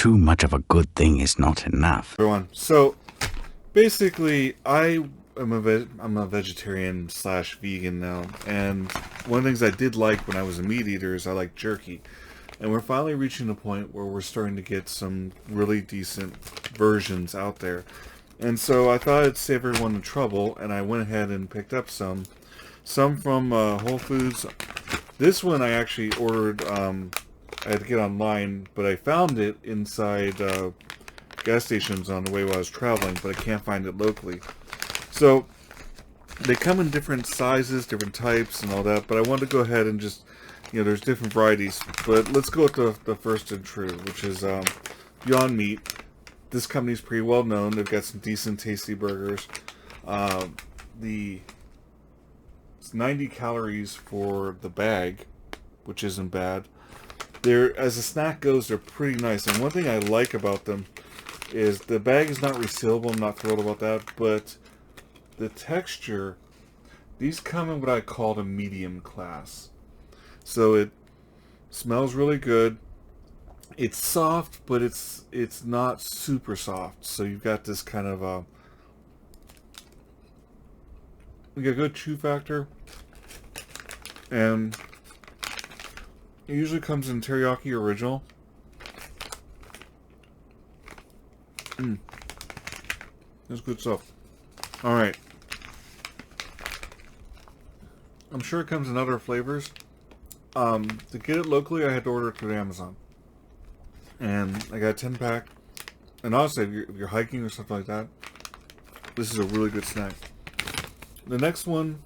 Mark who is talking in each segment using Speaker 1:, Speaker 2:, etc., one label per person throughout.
Speaker 1: too much of a good thing is not enough.
Speaker 2: Everyone, so basically, I'm a vegetarian slash vegan now, and one of the things I did like when I was a meat eater is I like jerky. And we're finally reaching a point where we're starting to get some really decent versions out there. And so I thought I'd save everyone the trouble, and I went ahead and picked up some from Whole Foods. This one I actually ordered, I had to get online, but I found it inside gas stations on the way while I was traveling, but I can't find it locally. So they come in different sizes, different types, and all that, but I wanted to go ahead and just, there's different varieties. But let's go with the first and true, which is Beyond Meat. This company's pretty well known. They've got some decent, tasty burgers. It's 90 calories for the bag, which isn't bad. As a snack goes, they're pretty nice. And one thing I like about them is the bag is not resealable. I'm not thrilled about that, but the texture, these come in what I call a medium class. So it smells really good. It's soft, but it's not super soft. So you've got this kind of you got a good chew factor, and it usually comes in teriyaki original. That's good stuff. All right. I'm sure it comes in other flavors. To get it locally, I had to order it through Amazon. And I got a 10-pack. And honestly, if you're hiking or something like that, this is a really good snack. The next one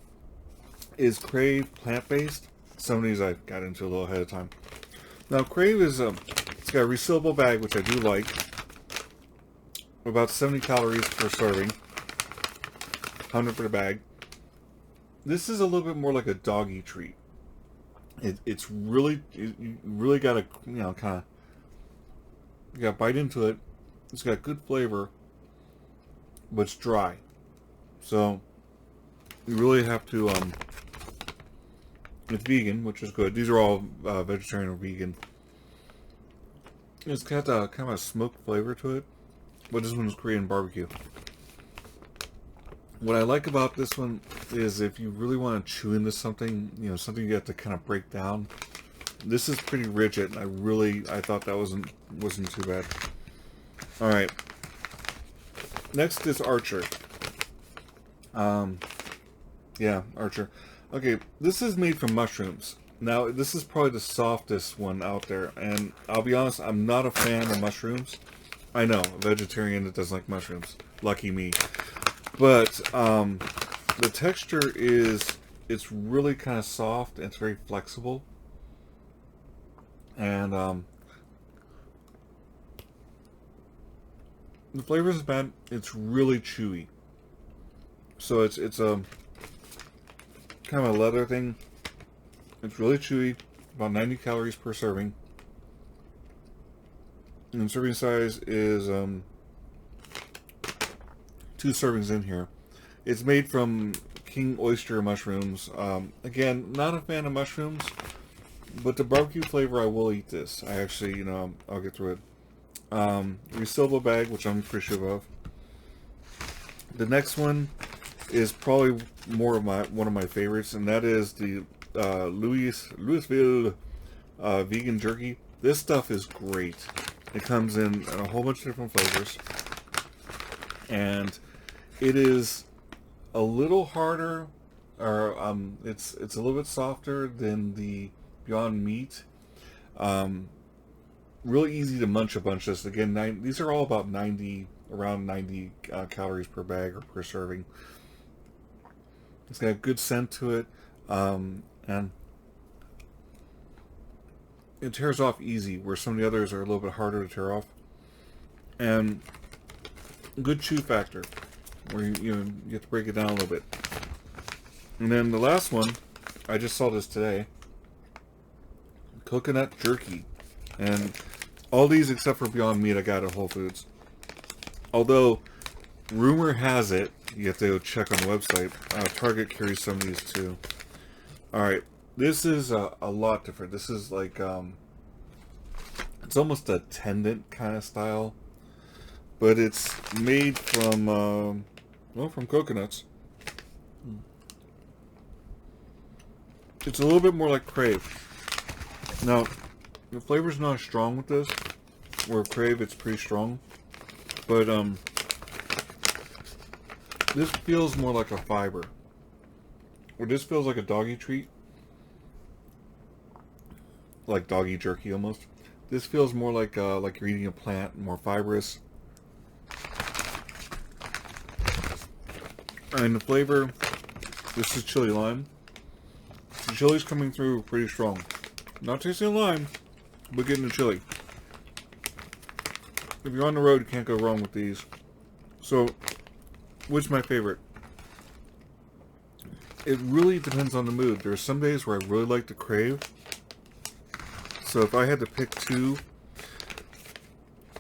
Speaker 2: is Krave plant-based. Some of these I got into a little ahead of time. Now, Krave is it's got a resealable bag, which I do like. About 70 calories per serving. 100 for the bag. This is a little bit more like a doggy treat. It's really, you really got to, kind of, you got to bite into it. It's got good flavor, but it's dry. So, you really have to, it's vegan, which is good. These are all vegetarian or vegan. It's got a kind of a smoked flavor to it, but this one is Korean barbecue. What I like about this one is if you really want to chew into something, something you have to kind of break down. This is pretty rigid, and I thought that wasn't too bad. All right. Next is Archer. Yeah, Archer. Okay, this is made from mushrooms. Now, this is probably the softest one out there, and I'll be honest, I'm not a fan of mushrooms. I know, a vegetarian that doesn't like mushrooms. Lucky me. But the texture it's really kind of soft and it's very flexible. And the flavor is bad. It's really chewy. So it's a kind of a leather thing. It's really chewy. About 90 calories per serving. And serving size is 2 servings in here. It's made from king oyster mushrooms. Again, not a fan of mushrooms, but the barbecue flavor, I will eat this. I actually, I'll get through it. Resealable bag, which I'm appreciative of. The next one is probably one of my favorites, and that is the Louisville vegan jerky. This stuff is great. It comes in a whole bunch of different flavors, and it is a little harder, or it's a little bit softer than the Beyond Meat. Really easy to munch a bunch of this. Again, these are all about around 90 calories per bag or per serving. It's got a good scent to it, and it tears off easy, where some of the others are a little bit harder to tear off. And good chew factor, where you have to break it down a little bit. And then the last one, I just saw this today, coconut jerky. And all these except for Beyond Meat I got at Whole Foods. Although, rumor has it, you have to go check on the website, Target carries some of these too. Alright, this is a lot different. This is like It's almost a tendant kind of style, but it's made from well, from coconuts. It's a little bit more like Krave. Now, the flavor's not as strong with this. Where Krave, it's pretty strong, but this feels more like a fiber. Or this feels like a doggy treat, like doggy jerky almost. This feels more like you're eating a plant, more fibrous. And the flavor, this is chili lime. The chili's coming through pretty strong. Not tasting lime, but getting the chili. If you're on the road, you can't go wrong with these. So, which my favorite? It really depends on the mood. There are some days where I really like the Krave. So if I had to pick two,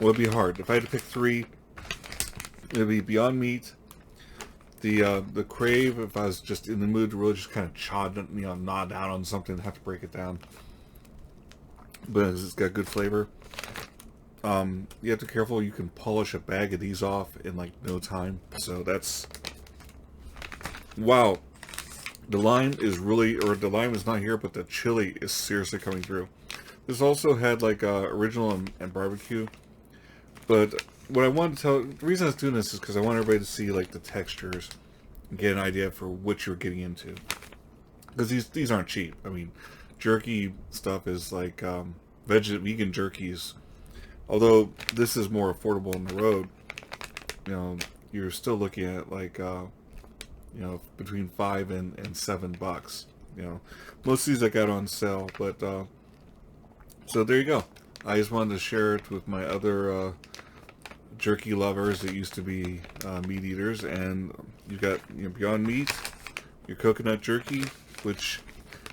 Speaker 2: well, it'd be hard. If I had to pick three, it'd be Beyond Meat, the Krave. If I was just in the mood to really just kind of gnaw down on something, have to break it down. But it's got good flavor. You have to be careful. You can polish a bag of these off in like no time. So that's, wow. The lime is really, or the lime is not here, but the chili is seriously coming through. This also had like original and barbecue. But what I wanted to tell, the reason I was doing this is because I want everybody to see like the textures and get an idea for what you're getting into. Because these aren't cheap. I mean, jerky stuff is like vegan jerkies. Although this is more affordable on the road, you know, you're still looking at like you know, between $5 and $7. You know, most of these I got on sale, but so there you go. I just wanted to share it with my other jerky lovers that used to be meat eaters, and you got, you know, Beyond Meat, your coconut jerky, which,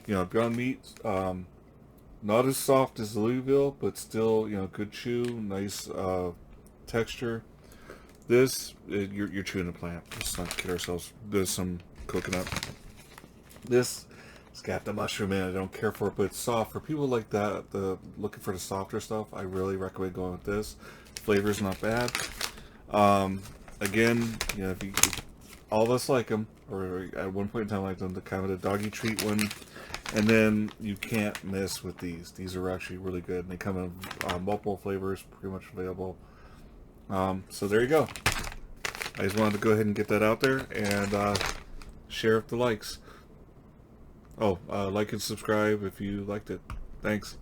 Speaker 2: you know, Beyond Meat, not as soft as Louisville, but still, you know, good chew, nice texture. This, you're chewing a plant. Let's not kid ourselves. There's some coconut. This, it's got the mushroom in it. I don't care for it, but it's soft. For people like that, looking for the softer stuff, I really recommend going with this. Flavor's not bad. Again, you know, if all of us like them, or at one point in time like them, the kind of the doggy treat one. And then you can't miss with these. These are actually really good. And they come in multiple flavors, pretty much available. So there you go. I just wanted to go ahead and get that out there and share with the likes. Oh, like and subscribe if you liked it. Thanks.